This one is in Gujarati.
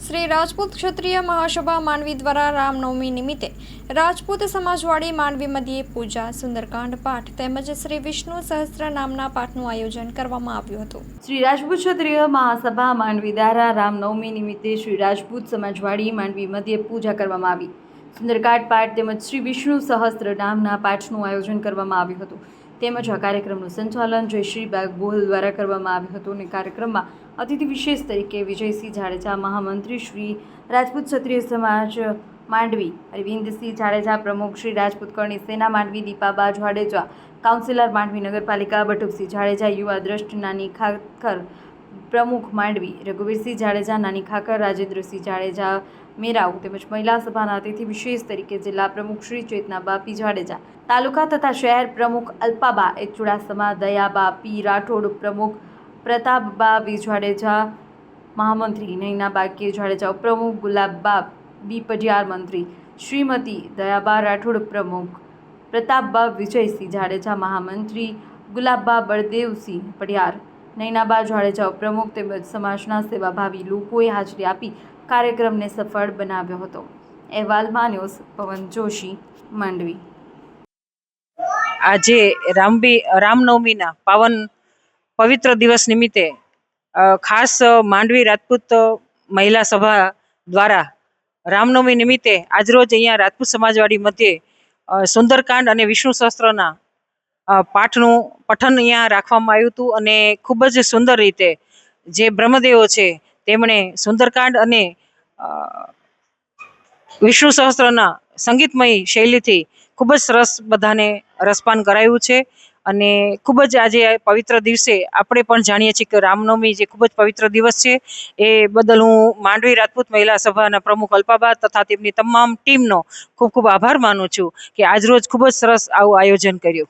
શ્રી રાજપૂત ક્ષત્રિય મહાસભા માંડવી દ્વારા રામનવમી નિમિત્તે રાજપૂત સમાજવાડી માંડવી મધ્યે પૂજા, સુંદરકાંડ પાઠ તેમજ શ્રી વિષ્ણુ સહસ્ત્ર નામના પાઠનું આયોજન કરવામાં આવ્યું હતું। શ્રી રાજપૂત ક્ષત્રિય મહાસભા માંડવી દ્વારા રામનવમી નિમિત્તે શ્રી રાજપૂત સમાજવાડી માંડવી મધ્યે પૂજા કરવામાં આવી। સુંદરકાંડ પાઠ તેમજ શ્રી વિષ્ણુ સહસ્ત્ર નામના પાઠનું આયોજન કરવામાં આવ્યું હતું। તેમજ આ કાર્યક્રમનું સંચાલન જયશ્રી બાગ ગોહિલ દ્વારા કરવામાં આવ્યું હતું અને કાર્યક્રમમાં અતિથિ વિશેષ તરીકે વિજયસિંહ જાડેજા, મહામંત્રી શ્રી રાજપૂત ક્ષત્રિય સમાજ માંડવી અરવિંદસિંહ જાડેજા, પ્રમુખ શ્રી રાજપૂત કરણી સેના માંડવી દીપાબા જાડેજા, કાઉન્સિલર માંડવી નગરપાલિકા બટુકસિંહ જાડેજા, યુવા દ્રષ્ટ નાની ખાખર પ્રમુખ માંડવી રઘુવીરસિંહ જાડેજા, નાની ખાખર રાજેન્દ્રસિંહ જાડેજા મેરાઉ તેમજ મહિલા સભાના અતિથિ વિશેષ તરીકે જિલ્લા પ્રમુખ શ્રી ચેતનાબા પી જાડેજા, તાલુકા તથા શહેર પ્રમુખ અલ્પાબા એ ચુડાસમા, દયાબા પી રાઠોડ, પ્રમુખ પ્રતાપબા વી જાડેજા, મહામંત્રી નૈનાબા કે જાડેજા, ઉપપ્રમુખ ગુલાબબા બી પઢિયાર, મંત્રી શ્રીમતી દયાબા રાઠોડ, પ્રમુખ પ્રતાપબા વિજયસિંહ જાડેજા, મહામંત્રી ગુલાબબા બળદેવસિંહ પઢિયાર, નૈનાબા જાડેજા ઉપપ્રમુખ તેમજ સમાજના સેવાભાવી લોકોએ હાજરી આપી કાર્યક્રમને સફળ બનાવ્યો હતો। અહેવાલમાં ન્યૂઝ પવન જોશી, માંડવી। આજે રામનવમીના પાવન પવિત્ર દિવસ નિમિત્તે ખાસ માંડવી રાજપૂત મહિલા સભા દ્વારા રામનવમી નિમિત્તે આજરોજ અહીંયા રાજપૂત સમાજવાડી મધ્યે સુંદરકાંડ અને વિષ્ણુ સહસ્ત્રના પાઠનું પઠન અહીંયા રાખવામાં આવ્યું હતું અને ખૂબ જ સુંદર રીતે જે બ્રહ્મદેવો છે તેમણે સુંદરકાંડ અને વિષ્ણુ સહસ્ત્રના સંગીતમય શૈલીથી ખૂબ જ સરસ બધાને રસપાન કરાયું છે અને ખૂબ જ આજે પવિત્ર દિવસે આપણે પણ જાણીએ છીએ કે રામનવમી જે ખૂબ જ પવિત્ર દિવસ છે એ બદલ હું માંડવી રાજપૂત મહિલા સભાના પ્રમુખ અલ્પાબા તથા તેમની તમામ ટીમનો ખૂબ ખૂબ આભાર માનું છું કે આજરોજ ખૂબ જ સરસ આવું આયોજન કર્યું।